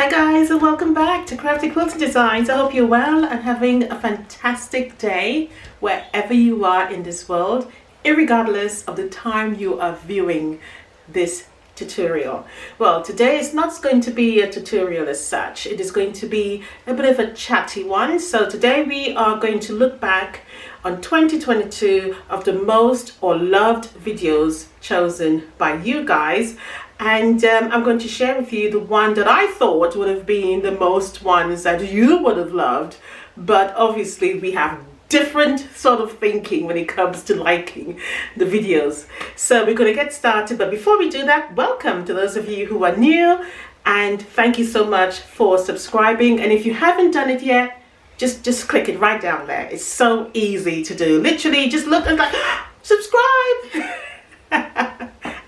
Hi guys, and welcome back to Crafty Quilting Designs. I hope you're well and having a fantastic day wherever you are in this world, irregardless of the time you are viewing this tutorial. Well, today is not going to be a tutorial as such. It is going to be a bit of a chatty one. So today we are going to look back on 2022 of the most or loved videos chosen by you guys. And I'm going to share with you the one that I thought would have been the most ones that you would have loved. But obviously we have different sort of thinking when it comes to liking the videos. So we're going to get started. But before we do that, welcome to those of you who are new. And thank you so much for subscribing. And if you haven't done it yet, just click it right down there. It's so easy to do. Literally just look and like, subscribe.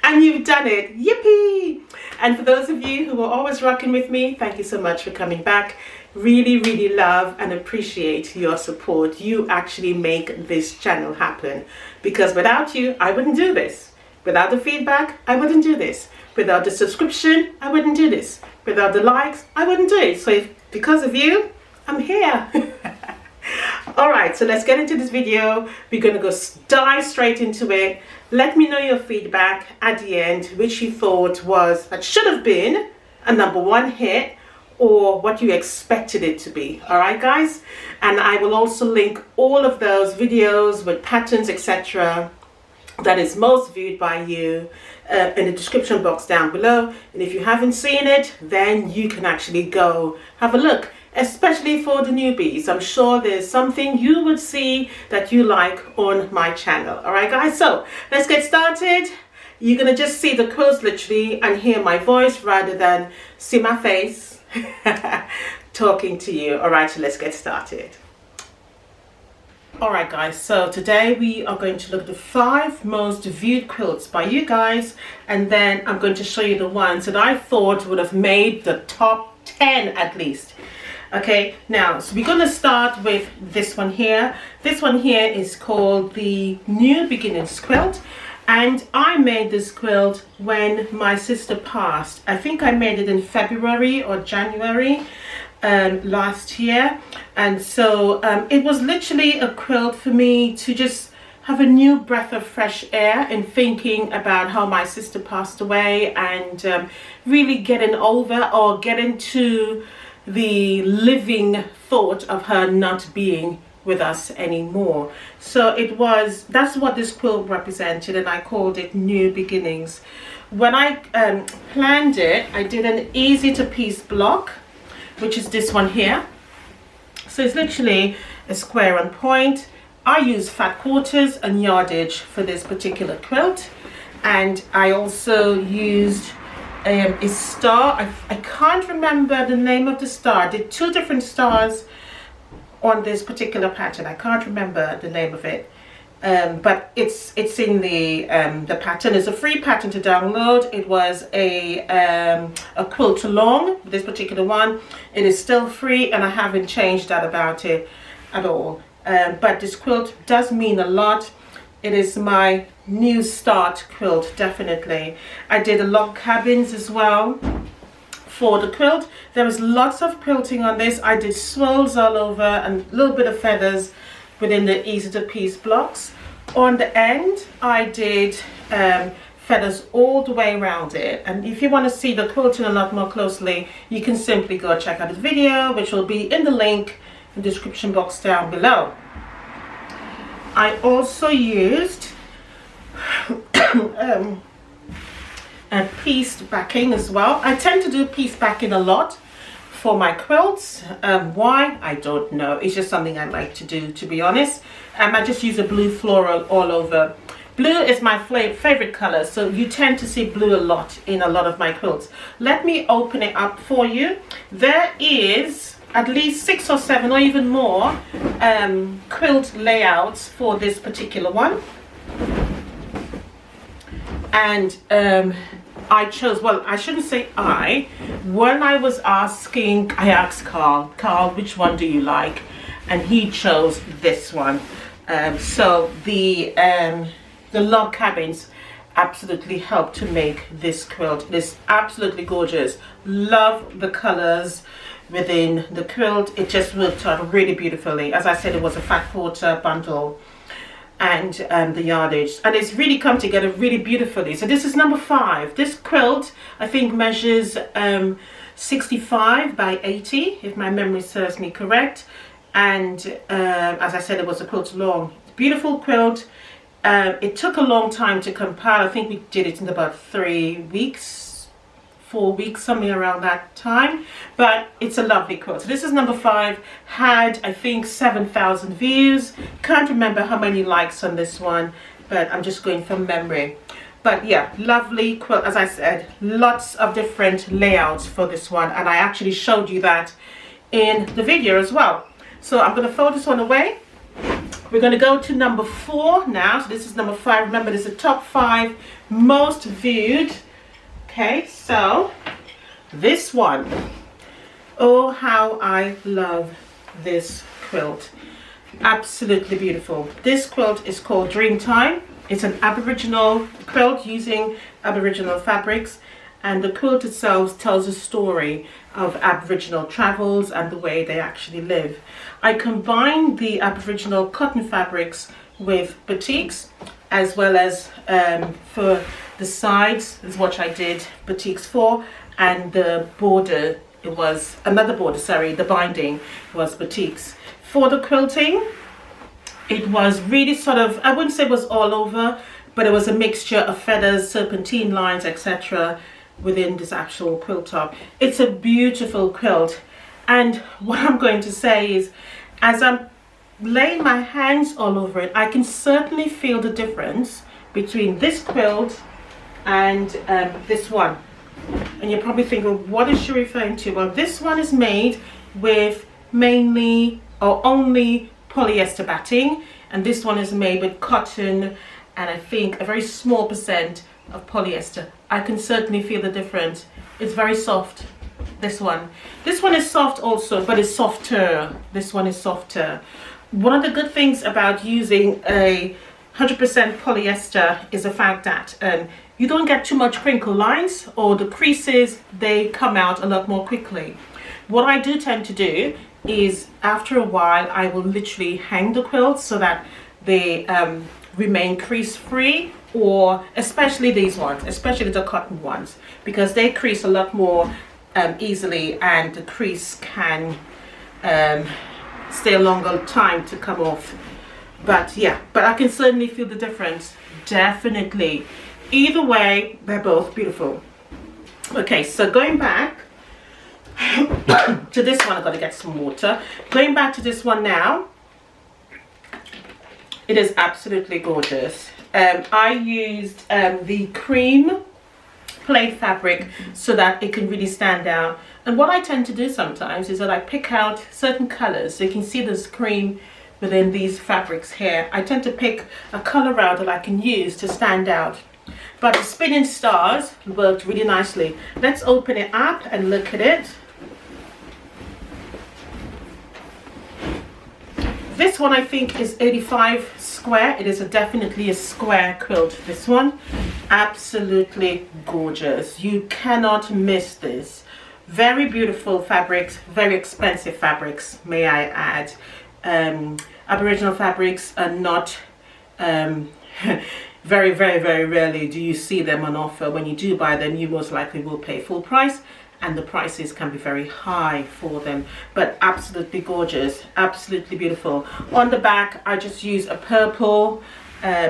And you've done it. Yippee! And for those of you who are always rocking with me, thank you so much for coming back. Really love and appreciate your support. You actually make this channel happen, because without you, I wouldn't do this. Without the feedback, I wouldn't do this. Without the subscription, I wouldn't do this. Without the likes, I wouldn't do it. So because of you, I'm here. Alright, so let's get into this video. We're going to go dive straight into it. Let me know your feedback at the end, which you thought was, that should have been a #1 hit, or what you expected it to be. Alright guys, and I will also link all of those videos with patterns, etc., that is most viewed by you in the description box down below. And if you haven't seen it, then you can actually go have a look. Especially for the newbies, I'm sure there's something you would see that you like on my channel. All right guys, so let's get started. You're gonna just see the quilts literally and hear my voice rather than see my face talking to you. All right, so let's get started. All right guys, so today we are going to look at the 5 most viewed quilts by you guys, and then I'm going to show you the ones that I thought would have made the top 10 at least. Okay, now, so we're going to start with this one here. This one here is called the New Beginnings Quilt. And I made this quilt when my sister passed. I think I made it in February or January last year. And so it was literally a quilt for me to just have a new breath of fresh air in thinking about how my sister passed away, and really getting over or getting to the living thought of her not being with us anymore. So that's what this quilt represented, and I called it New Beginnings. When I planned it, I did an easy to piece block, which is this one here. So it's literally a square and point. I use fat quarters and yardage for this particular quilt, and I also used a star. I can't remember the name of the star. I did 2 different stars on this particular pattern. I can't remember the name of it, but it's in the pattern. It's a free pattern to download. It was a quilt along, this particular one. It is still free, and I haven't changed that about it at all. But this quilt does mean a lot. It is my new start quilt, definitely. I did a log cabins as well for the quilt. There was lots of quilting on this. I did swirls all over and a little bit of feathers within the easy to piece blocks. On the end, I did feathers all the way around it. And if you want to see the quilting a lot more closely, you can simply go check out this video, which will be in the link in the description box down below. I also used a pieced backing as well. I tend to do piece backing a lot for my quilts. Why? I don't know. It's just something I like to do, to be honest. I just use a blue floral all over. Blue is my favorite color, so you tend to see blue a lot in a lot of my quilts. Let me open it up for you. There is at least 6 or 7 or even more quilt layouts for this particular one, and I chose, well, I shouldn't say when I was asking, I asked Carl, which one do you like, and he chose this one. So the log cabins, absolutely helped to make this quilt. It is absolutely gorgeous. Love the colors within the quilt. It just worked out really beautifully. As I said, it was a fat quarter bundle, and the yardage, and it's really come together really beautifully. So this is number 5. This quilt I think measures 65 by 80, if my memory serves me correct, and as I said, it was a quilt long. Beautiful quilt. It took a long time to compile. I think we did it in about 3 weeks, 4 weeks, something around that time, but it's a lovely quilt. So this is number 5. Had I think 7,000 views. Can't remember how many likes on this one, but I'm just going from memory. But yeah, lovely quilt. As I said, lots of different layouts for this one, and I actually showed you that in the video as well. So I'm going to throw this one away. We're going to go to number 4 now. So this is number 5. Remember, this is the top 5 most viewed. Okay, so this one. Oh, how I love this quilt. Absolutely beautiful. This quilt is called Dreamtime. It's an Aboriginal quilt using Aboriginal fabrics, and the quilt itself tells a story of Aboriginal travels and the way they actually live. I combined the Aboriginal cotton fabrics with batiks, as well as for the sides is what I did batiks for, and the border, it was another border, sorry, the binding was batiks. For the quilting, it was really sort of, I wouldn't say it was all over, but it was a mixture of feathers, serpentine lines, etc. within this actual quilt top. It's a beautiful quilt, and what I'm going to say is, as I'm laying my hands all over it, I can certainly feel the difference between this quilt and this one. And you're probably thinking, what is she referring to? Well, this one is made with mainly or only polyester batting, and this one is made with cotton and I think a very small percent of polyester. I can certainly feel the difference. It's very soft, this one. This one is soft also, but it's softer. This one is softer. One of the good things about using a 100% polyester is the fact that you don't get too much crinkle lines, or the creases, they come out a lot more quickly. What I do tend to do is, after a while, I will literally hang the quilts so that they remain crease free, or especially these ones, especially the cotton ones, because they crease a lot more easily, and the crease can stay a longer time to come off. But yeah, but I can certainly feel the difference, definitely. Either way, they're both beautiful. Okay, so going back to this one, I've got to get some water. Going back to this one now, it is absolutely gorgeous. I used the cream plaid fabric so that it can really stand out. And what I tend to do sometimes is that I pick out certain colors. So you can see there's cream within these fabrics here. I tend to pick a color out that I can use to stand out. But the spinning stars worked really nicely. Let's open it up and look at it. This one I think is 85 square. It is definitely a square quilt, this one. Absolutely gorgeous. You cannot miss this. Very beautiful fabrics, very expensive fabrics, may I add. Aboriginal fabrics are not very rarely do you see them on offer. When you do buy them, you most likely will pay full price, and the prices can be very high for them, but absolutely gorgeous, absolutely beautiful. On the back, I just use a purple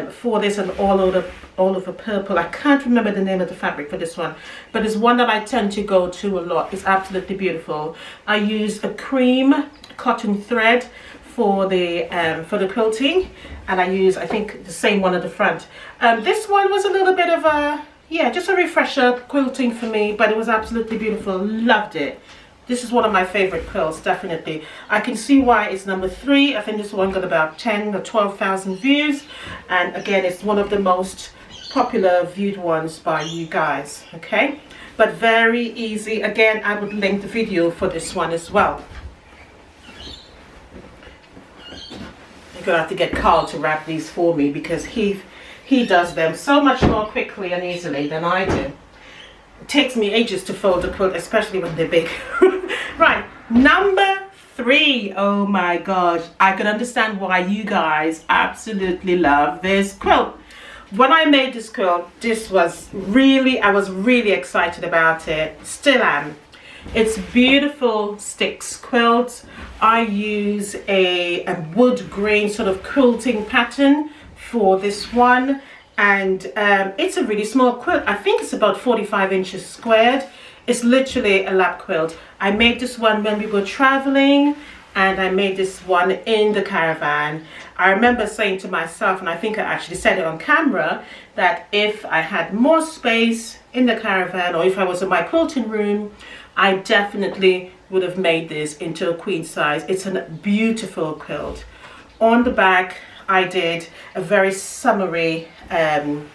for this, and all over purple. I can't remember the name of the fabric for this one, but it's one that I tend to go to a lot. It's absolutely beautiful. I use a cream cotton thread for the quilting, and I use, I think, the same one at the front. This one was a little bit of a, yeah, just a refresher quilting for me, but it was absolutely beautiful. Loved it. This is one of my favorite quilts, definitely. I can see why it's number 3. I think this one got about 10 or 12,000 views, and again, it's one of the most popular viewed ones by you guys. Okay, but very easy. Again, I would link the video for this one as well. You're gonna have to get Carl to wrap these for me, because he he does them so much more quickly and easily than I do. It takes me ages to fold a quilt, especially when they're big. Right, number 3. Oh my gosh, I can understand why you guys absolutely love this quilt. When I made this quilt, I was really excited about it. Still am. It's beautiful sticks quilt. I use a wood grain sort of quilting pattern for this one, and it's a really small quilt. I think it's about 45 inches squared. It's literally a lap quilt. I made this one when we were traveling, and I made this one in the caravan. I remember saying to myself, and I think I actually said it on camera, that if I had more space in the caravan, or if I was in my quilting room, I definitely would have made this into a queen size. It's a beautiful quilt. On the back, I did a very summery pattern,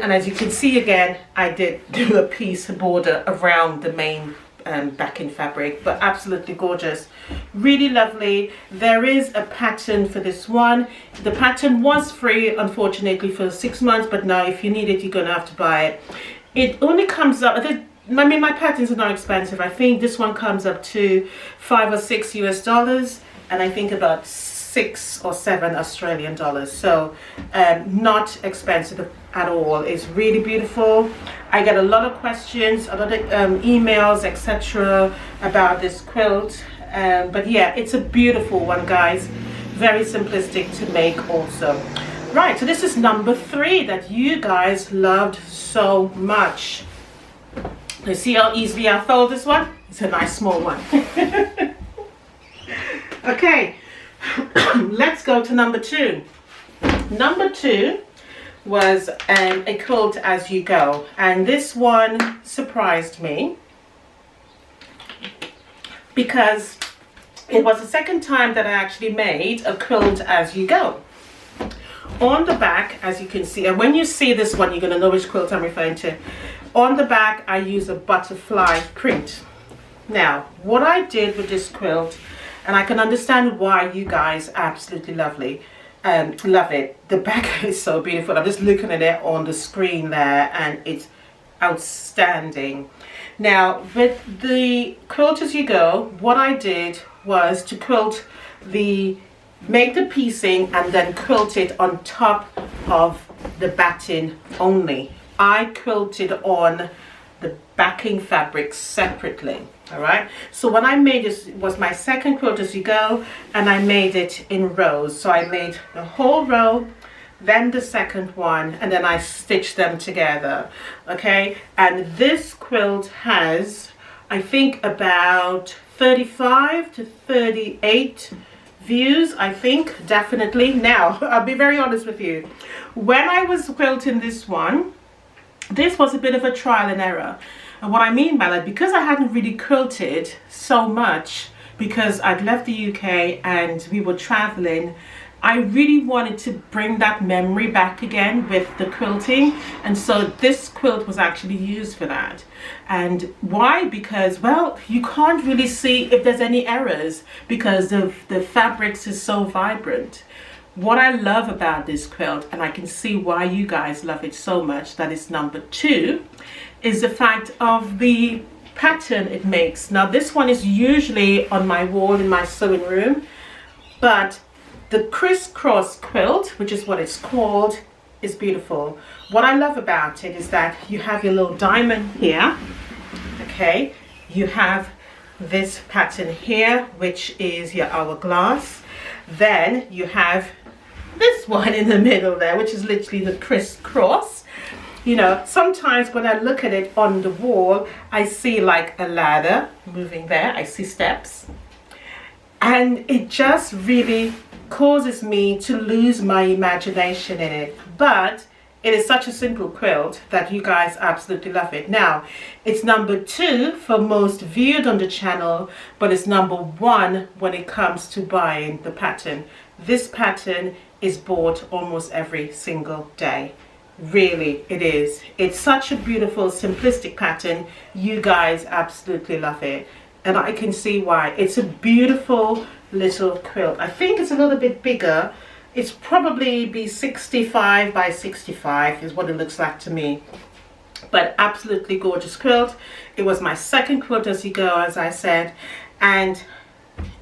and as you can see again, I did do a piece border around the main backing fabric, but absolutely gorgeous, really lovely. There is a pattern for this one. The pattern was free, unfortunately, for 6 months, but now if you need it, you're gonna have to buy it. It only comes up, I mean, my patterns are not expensive. I think this one comes up to $5 or $6 US, and I think about 6 or 7 Australian dollars. So not expensive at all. It's really beautiful. I get a lot of questions, a lot of emails, etc. about this quilt. But yeah, it's a beautiful one, guys. Very simplistic to make also. Right, so this is number 3 that you guys loved so much. You see how easily I fold this one? It's a nice small one. Okay, let's go to number 2. Number 2 was a quilt as you go, and this one surprised me because it was the second time that I actually made a quilt as you go. On the back, as you can see, and when you see this one, you're going to know which quilt I'm referring to. On the back, I use a butterfly print. Now, what I did with this quilt, and I can understand why you guys absolutely love it. The back is so beautiful. I'm just looking at it on the screen there, and it's outstanding. Now, with the quilt as you go, what I did was to make the piecing and then quilt it on top of the batting only. I quilted on the backing fabric separately. All right, so when I made this, it was my second quilt as you go, and I made it in rows. So I made the whole row, then the second one, and then I stitched them together. Okay, and this quilt has, I think, about 35 to 38 views, I think, definitely. Now, I'll be very honest with you. When I was quilting this one, this was a bit of a trial and error. And what I mean by that, because I hadn't really quilted so much, because I'd left the UK and we were traveling, I really wanted to bring that memory back again with the quilting. And so this quilt was actually used for that. And why? Because, well, you can't really see if there's any errors because the fabrics is so vibrant. What I love about this quilt, and I can see why you guys love it so much, that is number 2, is the fact of the pattern it makes. Now, this one is usually on my wall in my sewing room, but the crisscross quilt, which is what it's called, is beautiful. What I love about it is that you have your little diamond here, okay? You have this pattern here, which is your hourglass. Then you have this one in the middle there, which is literally the crisscross. You know, sometimes when I look at it on the wall, I see like a ladder moving there. I see steps. And it just really causes me to lose my imagination in it. But it is such a simple quilt that you guys absolutely love it. Now, it's number 2 for most viewed on the channel, but it's number 1 when it comes to buying the pattern. This pattern is bought almost every single day. Really, it is. It's such a beautiful, simplistic pattern. You guys absolutely love it. And I can see why. It's a beautiful little quilt. I think it's a little bit bigger It's probably be 65 by 65 is what it looks like to me. But absolutely gorgeous quilt. It was my second quilt as you go, as I said, and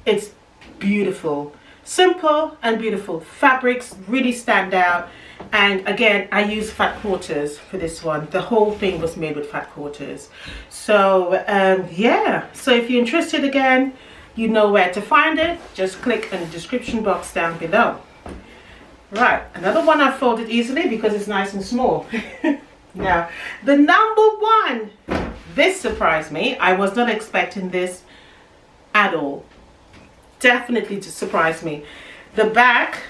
it's beautiful. Simple and beautiful. Fabrics really stand out. And again, I use fat quarters for this one. The whole thing was made with fat quarters. So yeah, so if you're interested, again, you know where to find it. Just click in the description box down below. Right, another one I folded easily because it's nice and small. Now, the number one, this surprised me. I was not expecting this at all. Definitely surprised me. The back,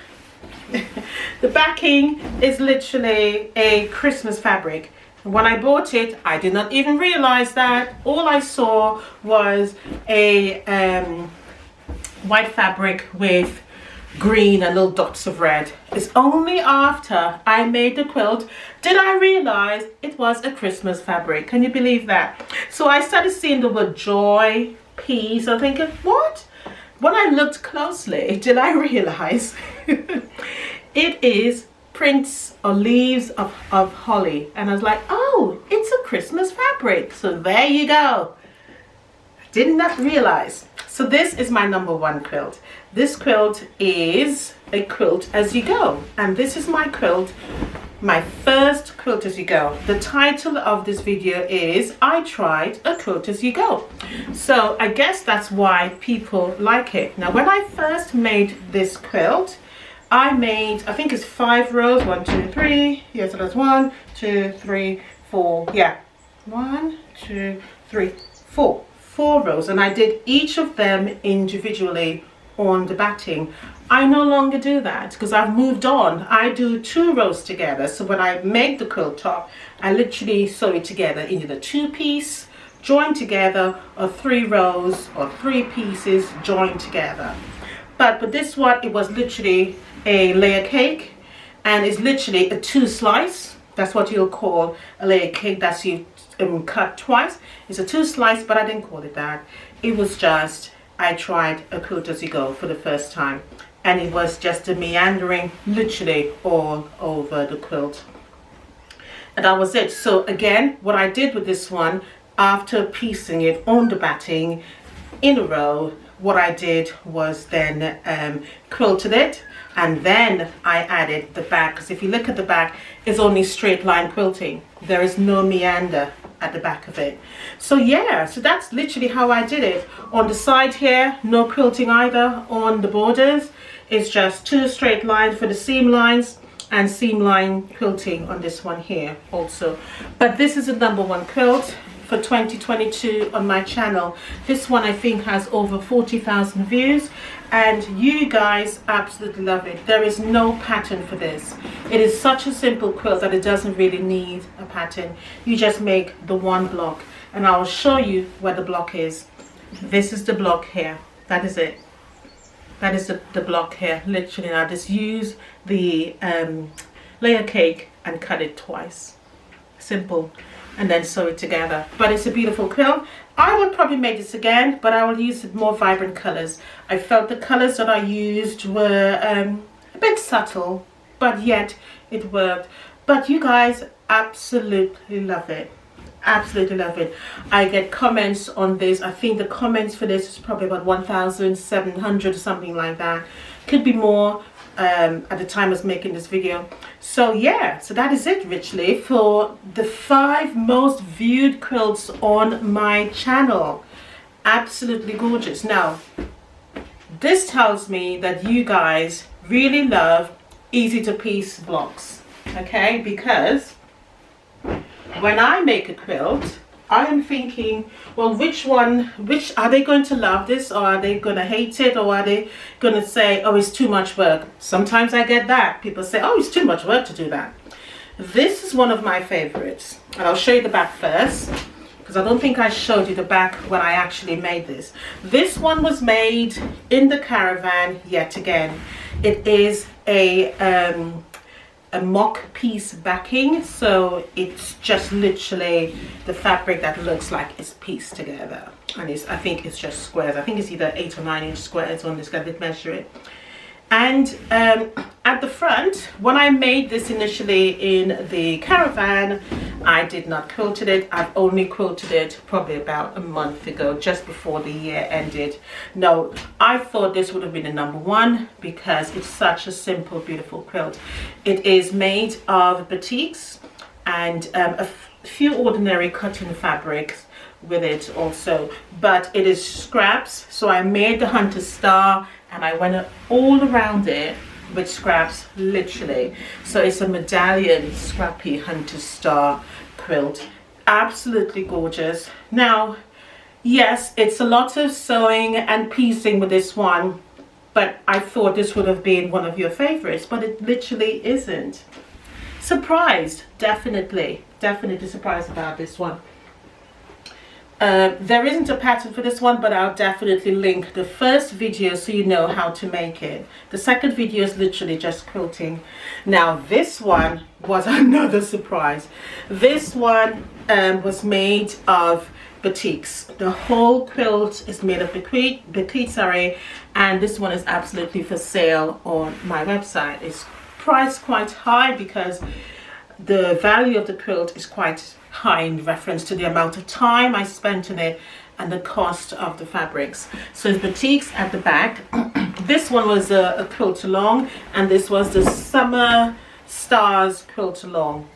the backing is literally a Christmas fabric. When I bought it, I did not even realize that. All I saw was a white fabric with green and little dots of red. It's only after I made the quilt did I realize it was a Christmas fabric. Can you believe that? So I started seeing the word joy, peace. I'm thinking, what? When I looked closely, did I realize it is prints or leaves of holly. And I was like, oh, it's a Christmas fabric. So there you go. I did not realize. So this is my number one quilt. This quilt is a quilt as you go. And this is my quilt, my first quilt as you go. The title of this video is I Tried a Quilt as You Go. So I guess that's why people like it. Now when I first made this quilt, I made, I think it's 5 rows, 1, 2, 3. Yeah, so that's 1, 2, 3, 4. Yeah, 1, 2, 3, 4. 4 rows, and I did each of them individually on the batting. I no longer do that because I've moved on. I do 2 rows together. So when I make the quilt top, I literally sew it together in either 2-piece joined together or 3 rows or 3 pieces joined together. But for this one, it was literally a layer cake, and it's literally a 2 slice. That's what you'll call a layer cake. That's you cut twice. It's a 2 slice, but I didn't call it that. It was just, I tried a quilt as you go for the first time, and it was just a meandering literally all over the quilt, and that was it. So again, what I did with this one, after piecing it on the batting in a row, what I did was then quilted it, and then I added the back, because if you look at the back, it's only straight line quilting. There is no meander at the back of it. So yeah, so that's literally how I did it. On the side here, no quilting either. On the borders, it's just 2 straight lines for the seam lines and seam line quilting on this one here also. But this is a number one quilt for 2022 on my channel. This one I think has over 40,000 views, and you guys absolutely love it. There is no pattern for this. It is such a simple quilt that it doesn't really need a pattern. You just make the one block, and I'll show you where the block is. This is the block here. That is it. That is the block here. Literally, I just use the layer cake and cut it twice. Simple. And then sew it together. But it's a beautiful quilt. I would probably make this again, but I will use more vibrant colors. I felt the colors that I used were a bit subtle, but yet it worked. But you guys absolutely love it. Absolutely love it. I get comments on this. I think the comments for this is probably about 1,700 or something like that. Could be more at the time I was making this video. So yeah, so that is it richly for the 5 most viewed quilts on my channel. Absolutely gorgeous. Now this tells me that you guys really love easy to piece blocks, okay? Because when I make a quilt, I am thinking, well, which are they going to love this, or are they going to hate it, or are they going to say, oh, it's too much work? Sometimes I get that. People say, oh, it's too much work to do that. This is one of my favorites, and I'll show you the back first, because I don't think I showed you the back when I actually made this. This one was made in the caravan yet again. It is a mock piece backing, so it's just literally the fabric that looks like it's pieced together, and I think it's just squares. I think it's either 8 or 9 inch squares on this. I did measure it, and at the front, when I made this initially in the caravan, I did not quilted it. I've only quilted it probably about a month ago, just before the year ended. No, I thought this would have been a number one because it's such a simple, beautiful quilt. It is made of batiks and a few ordinary cotton fabrics with it also, but it is scraps. So I made the hunter star and I went all around it with scraps, literally. So it's a medallion scrappy hunter star quilt. Absolutely gorgeous. Now, yes, it's a lot of sewing and piecing with this one, but I thought this would have been one of your favorites, but it literally isn't. Surprised, definitely surprised about this one. There isn't a pattern for this one, but I'll definitely link the first video so you know how to make it. The second video is literally just quilting. Now this one was another surprise. This one was made of batiks. The whole quilt is made of batik, sorry, and this one is absolutely for sale on my website. It's priced quite high because the value of the quilt is quite high in reference to the amount of time I spent on it and the cost of the fabrics. So it's batiks at the back. This one was a quilt along, and this was the Summer Stars quilt along.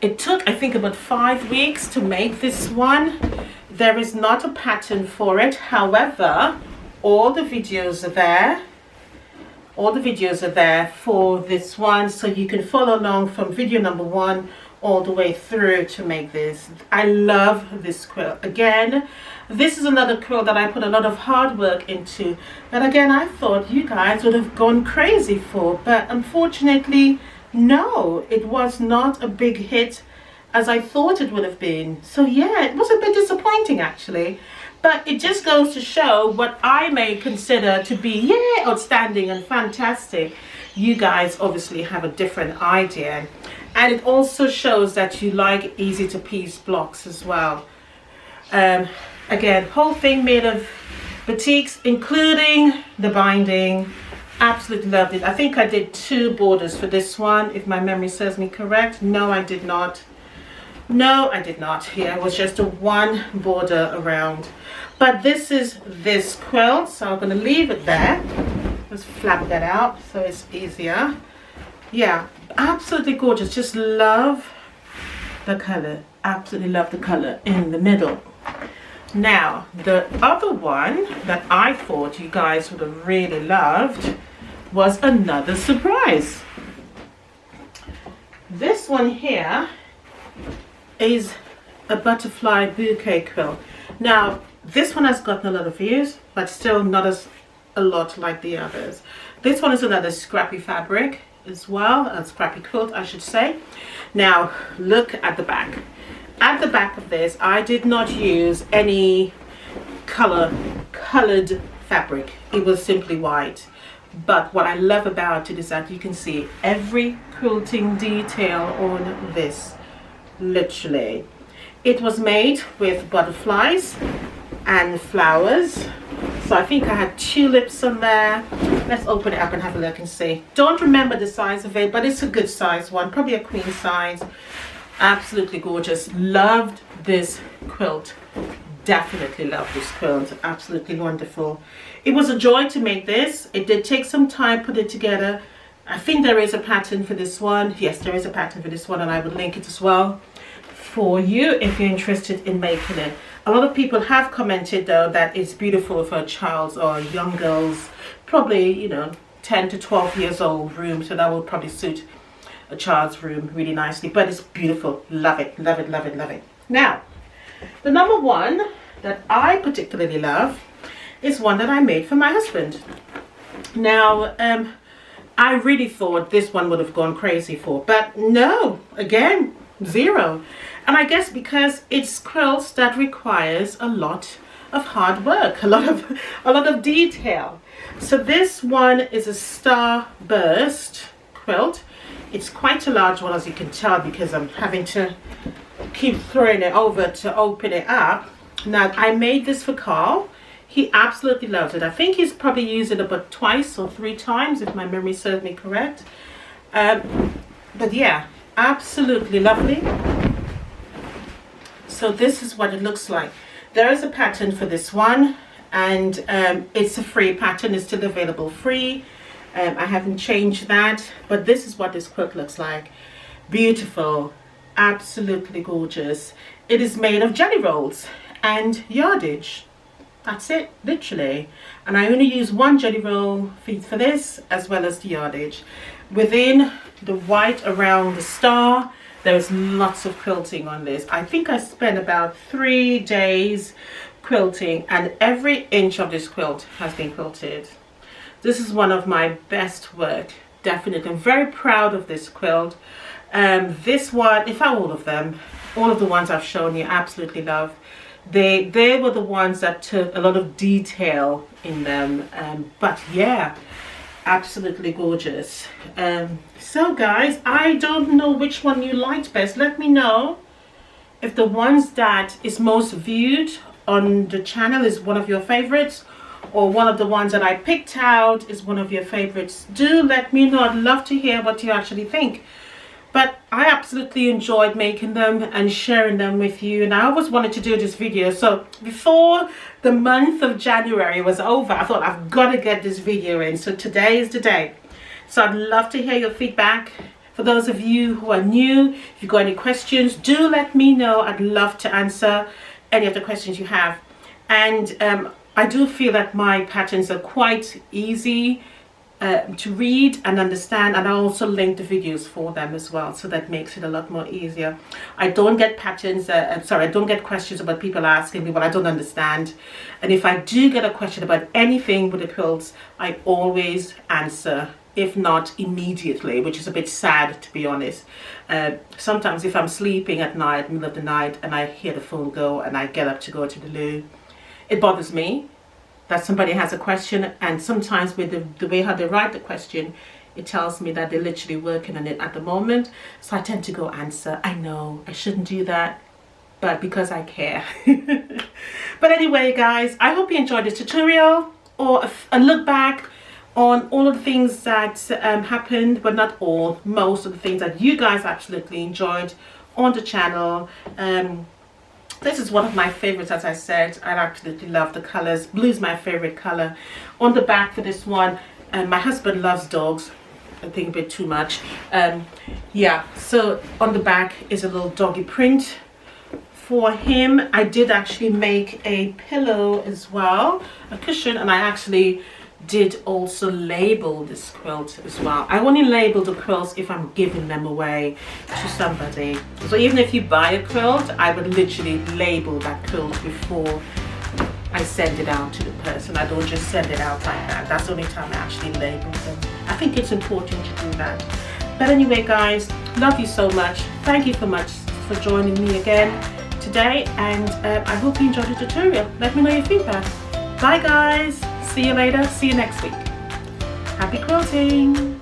It took, I think, about 5 weeks to make this one. There is not a pattern for it. However, all the videos are there. All the videos are there for this one, so you can follow along from video number 1 all the way through to make this. I love this quilt. Again, this is another quilt that I put a lot of hard work into, and again, I thought you guys would have gone crazy for, but unfortunately, no, it was not a big hit as I thought it would have been. So yeah, it was a bit disappointing actually, but it just goes to show what I may consider to be outstanding and fantastic. You guys obviously have a different idea, and it also shows that you like easy to piece blocks as well. Again, whole thing made of batiks, including the binding. Absolutely loved it. I think I did 2 borders for this one, if my memory serves me correct. No, I did not. No, I did not. Here it was just a 1 border around. But this is this quilt, so I'm going to leave it there. Just flap that out so it's easier. Yeah, absolutely gorgeous. Just love the color. Absolutely love the color in the middle. Now, the other one that I thought you guys would have really loved was another surprise. This one here is a butterfly bouquet quilt. Now, this one has gotten a lot of views, but still not as a lot like the others. This one is another scrappy fabric as well, a scrappy quilt I should say. Now, look at the back. At the back of this, I did not use any colored fabric. It was simply white. But what I love about it is that you can see every quilting detail on this, literally. It was made with butterflies and flowers. So I think I had tulips on there. Let's open it up and have a look and see. Don't remember the size of it, but it's a good size one, probably a queen size. Absolutely gorgeous. Loved this quilt. Definitely love this quilt. Absolutely wonderful. It was a joy to make this. It did take some time put it together. I think there is a pattern for this one. Yes, there is a pattern for this one, and I would link it as well for you if you're interested in making it. A lot of people have commented though that it's beautiful for a child's or young girl's, probably 10 to 12 years old room, so that will probably suit a child's room really nicely. But it's beautiful. Love it, love it, love it, love it. Now, the number one that I particularly love is one that I made for my husband. Now, I really thought this one would have gone crazy for, but no, again, 0. And I guess because it's quilts that requires a lot of hard work, a lot of detail. So this one is a starburst quilt. It's quite a large one, as you can tell, because I'm having to keep throwing it over to open it up. Now, I made this for Carl. He absolutely loves it. I think he's probably used it about 2 or 3 times, if my memory serves me correct. But yeah, absolutely lovely. So this is what it looks like. There is a pattern for this one, and it's a free pattern. It's still available free. I haven't changed that, but this is what this quilt looks like. Beautiful, absolutely gorgeous. It is made of jelly rolls and yardage. That's it, literally. And I only use 1 jelly roll for this, as well as the yardage. Within the white around the star, there's lots of quilting on this. I think I spent about 3 days quilting, and every inch of this quilt has been quilted. This is one of my best work, definitely. I'm very proud of this quilt. This one, in fact all of them, all of the ones I've shown you, absolutely love. They were the ones that took a lot of detail in them, but yeah, absolutely gorgeous. So guys, I don't know which one you liked best. Let me know if the ones that is most viewed on the channel is one of your favorites, or one of the ones that I picked out is one of your favorites. Do let me know. I'd love to hear what you actually think. But I absolutely enjoyed making them and sharing them with you, and I always wanted to do this video. So before the month of January was over, I thought I've got to get this video in. So today is the day. So I'd love to hear your feedback. For those of you who are new, if you've got any questions, do let me know. I'd love to answer any of the questions you have. And I do feel that my patterns are quite easy to read and understand, and I also link the videos for them as well, so that makes it a lot more easier. I don't get patterns, I don't get questions about people asking me what I don't understand, and if I do get a question about anything with the quilts, I always answer, if not immediately, which is a bit sad, to be honest. Sometimes if I'm sleeping at night, middle of the night, and I hear the phone go and I get up to go to the loo, it bothers me that somebody has a question, and sometimes with the way how they write the question, it tells me that they're literally working on it at the moment. So I tend to go answer. I know I shouldn't do that, but because I care. But anyway guys, I hope you enjoyed this tutorial, or a look back on all of the things that happened, but not all, most of the things that you guys absolutely enjoyed on the channel. This is one of my favorites, as I said. I absolutely love the colors. Blue is my favorite color. On the back for this one, my husband loves dogs, I think a bit too much. Yeah, so on the back is a little doggy print for him. I did actually make a pillow as well, a cushion, and I actually did also label this quilt as well. I only label the quilts if I'm giving them away to somebody. So even if you buy a quilt, I would literally label that quilt before I send it out to the person. I don't just send it out like that. That's the only time I actually label them. I think it's important to do that. But anyway guys, love you so much. Thank you so much for joining me again today, and I hope you enjoyed the tutorial. Let me know your feedback. Bye guys. See you later. See you next week. Happy quilting!